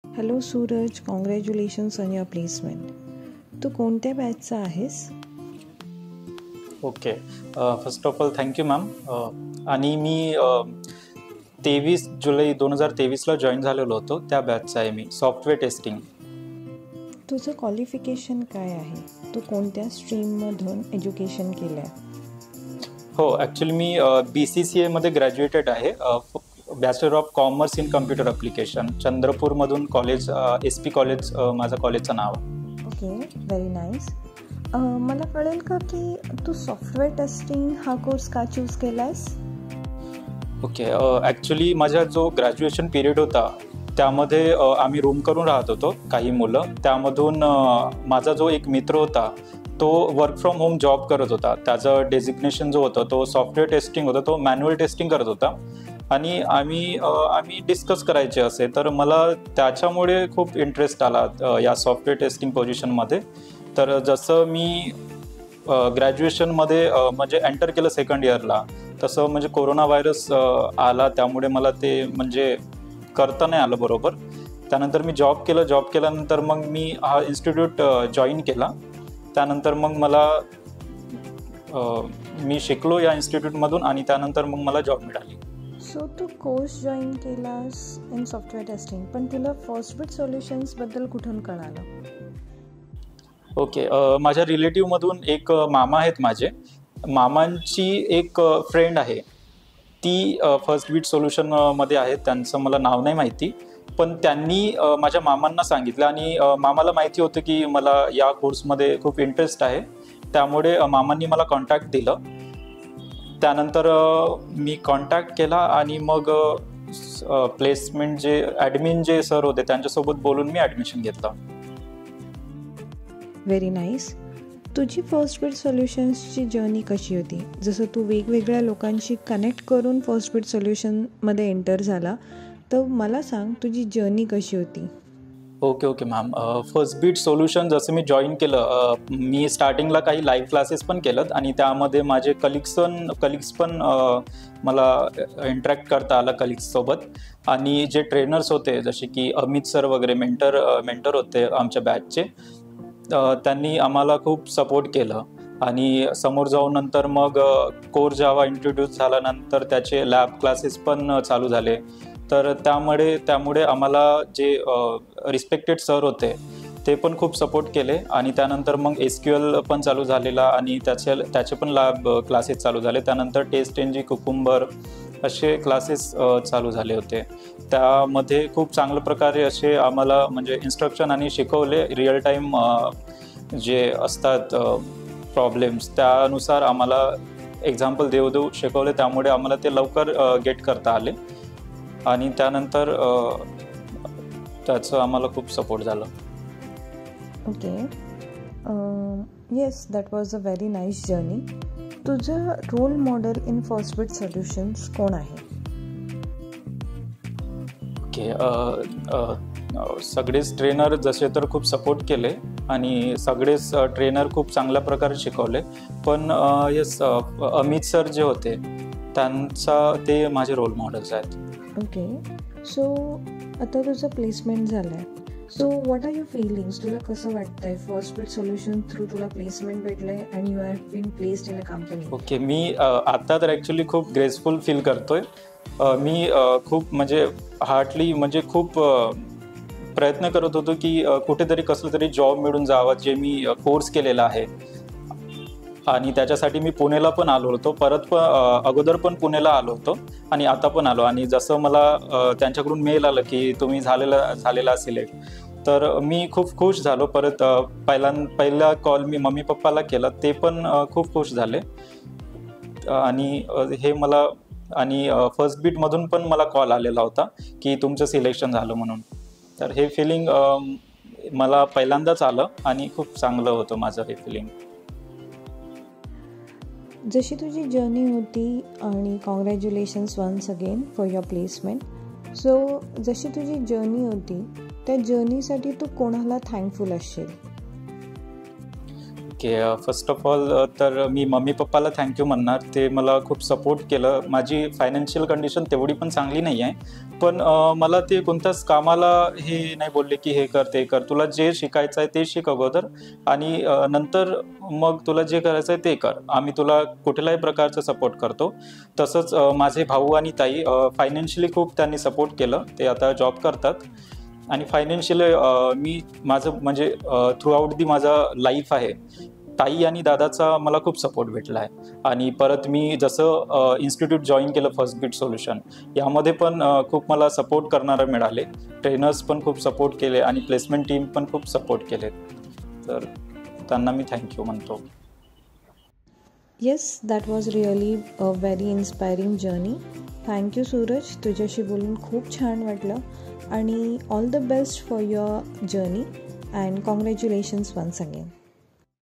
Hello Suraj, congratulations on your placement. तू कोणत्या बॅचचा आहेस? Okay, first of all thank you ma'am. आणि मी 23 जुलै 2023ला जॉईन झालेलो होतो. त्या बॅचचा आहे मी, सॉफ्टवेअर टेस्टिंग. तुझं क्वालिफिकेशन काय आहे? तू कोणत्या स्ट्रीममधून एज्युकेशन केलं आहे? हो, ॲक्च्युली मी BCCAमध्ये ग्रॅज्युएटेड आहे. Bachelor of commerce in computer application. चंद्रपूरमधून कॉलेज, SP कॉलेज माझं कॉलेजचं नाव आहे. Okay, very nice. मला कळेल का की तू सॉफ्टवेअर टेस्टिंग हा कोर्स का चूज केला आहेस? ओके, ॲक्च्युली माझा जो ग्रॅज्युएशन पिरियड होता त्यामध्ये आम्ही रूम करून राहत होतो काही मुलं. त्यामधून माझा जो एक मित्र होता तो वर्क फ्रॉम होम जॉब करत होता. त्याचं डेझिग्नेशन जो होतं तो सॉफ्टवेअर टेस्टिंग होता, तो मॅन्युअल टेस्टिंग करत होता. आणि आम्ही डिस्कस करायचे असे, तर मला त्याच्यामुळे खूप इंटरेस्ट आला या सॉफ्टवेअर टेस्टिंग पोझिशनमध्ये. तर जसं मी ग्रॅज्युएशनमध्ये म्हणजे एंटर केलं सेकंड इयरला, तसं म्हणजे कोरोना व्हायरस आला, त्यामुळे मला ते म्हणजे करता नाही आलं बरोबर. त्यानंतर मी जॉब केल्यानंतर मग मी हा इन्स्टिट्यूट जॉईन केला. त्यानंतर मग मी शिकलो या इन्स्टिट्यूटमधून आणि त्यानंतर मग मला जॉब मिळाली. सो तू कोर्स जॉईन केलास इन सॉफ्टवेअर टेस्टिंग, पण तुला फर्स्टबिट सोल्युशन्सबद्दल कुठून कळालं? ओके, माझ्या रिलेटिव्हमधून एक मामा आहेत माझे. मामांची एक फ्रेंड आहे, ती फर्स्टबिट सोल्युशनमध्ये आहेत. त्यांचं मला नाव नाही माहिती, पण त्यांनी माझ्या मामांना सांगितलं आणि मामाला माहिती होतं की मला या कोर्समध्ये खूप इंटरेस्ट आहे. त्यामुळे मामांनी मला कॉन्टॅक्ट दिलं. त्यानंतर मी कॉन्टॅक्ट केला आणि मग प्लेसमेंट जे ॲडमिन जे सर होते त्यांच्यासोबत बोलून मी ॲडमिशन घेतलं. Very nice. तुझी फर्स्टबिट सोल्युशन्सची जर्नी कशी होती? जसं तू वेगवेगळ्या लोकांशी कनेक्ट करून फर्स्टबिट सोल्युशनमध्ये एंटर झाला, तर मला सांग तुझी जर्नी कशी होती? Okay ma'am. फर्स्टबिट सोल्युशन जसं मी जॉईन केलं, मी स्टार्टिंगला काही लाईव्ह क्लासेस पण केलं आणि त्यामध्ये माझे कलिग्स पण मला इंटरॅक्ट करता आलं कलिग्ससोबत. आणि जे ट्रेनर्स होते जसे की अमित सर वगैरे मेंटर होते आमच्या बॅचचे, त्यांनी आम्हाला खूप सपोर्ट केलं. आणि समोर जाऊन नंतर मग कोर जावा इंट्रोड्यूस झाल्यानंतर त्याचे लॅब क्लासेस पण चालू झाले. तर त्यामुळे आम्हाला जे रिस्पेक्टेड सर होते ते पण खूप सपोर्ट केले. आणि त्यानंतर मग SQL पण चालू झालेला आणि त्याचे पण लॅब क्लासेस चालू झाले. त्यानंतर टेस्टएनजी, कुकुंबर असे क्लासेस चालू झाले होते. त्यामध्ये खूप चांगल्या प्रकारे असे आम्हाला म्हणजे इन्स्ट्रक्शन आणि शिकवले. रिअल टाईम जे असतात प्रॉब्लेम्स त्यानुसार आम्हाला एक्झाम्पल देऊ शिकवले. त्यामुळे आम्हाला ते लवकर गेट करता आले आणि त्यानंतर त्याचं आम्हाला खूप सपोर्ट झालं. Okay, yes, that was a very nice journey. तुझं रोल मॉडेल इन फर्स्टबिट सोल्युशन्स कोण आहे? ओके, सगळेच ट्रेनर जसे तर खूप सपोर्ट केले आणि सगळेच ट्रेनर खूप चांगल्या प्रकारे शिकवले. पण येस, अमित सर जे होते ते माझे रोल मॉडेल्स आहेत. ओके, सो आता तुझं प्लेसमेंट झालं आहे. So what are your feelings? तुला कसं वाटतंय फर्स्टबिट सोल्युशन थ्रू तुला प्लेसमेंट भेटलं आहे and you have been placed in a company? Okay, मी आता तर ॲक्च्युली खूप ग्रेसफुल फील करतोय. मी खूप म्हणजे हार्डली म्हणजे खूप प्रयत्न करत होतो की कुठेतरी कसलं तरी जॉब मिळून जावा, जे मी कोर्स केलेला आहे. आणि त्याच्यासाठी मी पुणेला पण आलो होतो. अगोदर पण पुणेला आलो होतो आणि आता पण आलो. आणि जसं मला त्यांच्याकडून मेल आलं की तुम्ही झालेला सिलेक्ट, तर मी खूप खुश झालो. परत पहिला कॉल मी मम्मी पप्पाला केला, ते पण खूप खुश झाले. आणि हे मला आणि फर्स्टबिटमधून पण मला कॉल आलेला होता की तुमचं सिलेक्शन झालं म्हणून. तर हे फिलिंग मला पहिल्यांदाच आलं आणि खूप चांगलं होतं माझं हे फिलिंग. जशी तुझी जर्नी होती आणि congratulations once again for your placement. So जशी तुझी जर्नी होती त्या जर्नीसाठी तू कोणाला थँकफुल असशील? ओके. फर्स्ट ऑफ ऑल तर मी मम्मी पप्पाला थँक्यू म्हणणार. ते मला खूप सपोर्ट केलं. माझी फायनान्शियल कंडिशन तेवढी पण चांगली नाही आहे, पण मला ते कोणत्याच कामाला हे नाही बोलले की हे कर ते कर, तुला जे शिकायचं आहे ते शिक अगोदर आणि नंतर मग तुला जे करायचं आहे ते कर, आम्ही तुला कुठल्याही प्रकारचं सपोर्ट करतो. तसंच माझे भाऊ आणि ताई फायनान्शियली खूप त्यांनी सपोर्ट केलं. ते आता जॉब करतात आणि फायनान्शियली मी माझं म्हणजे थ्रूआउट दी माझा लाईफ आहे, ताई आणि दादाचा मला खूप सपोर्ट भेटला आहे. आणि परत मी जसं इन्स्टिट्यूट जॉईन केलं फर्स्ट बीट सोल्युशन, यामध्ये पण खूप मला सपोर्ट करणारे मिळाले. ट्रेनर्स पण खूप सपोर्ट केले आणि प्लेसमेंट टीम पण खूप सपोर्ट केले. तर त्यांना मी थँक्यू म्हणतो. Yes, that was really a very inspiring journey. Thank you Suraj, तुझ्याशी बोलून खूप छान वाटलं आणि all the best for your journey and congratulations once again.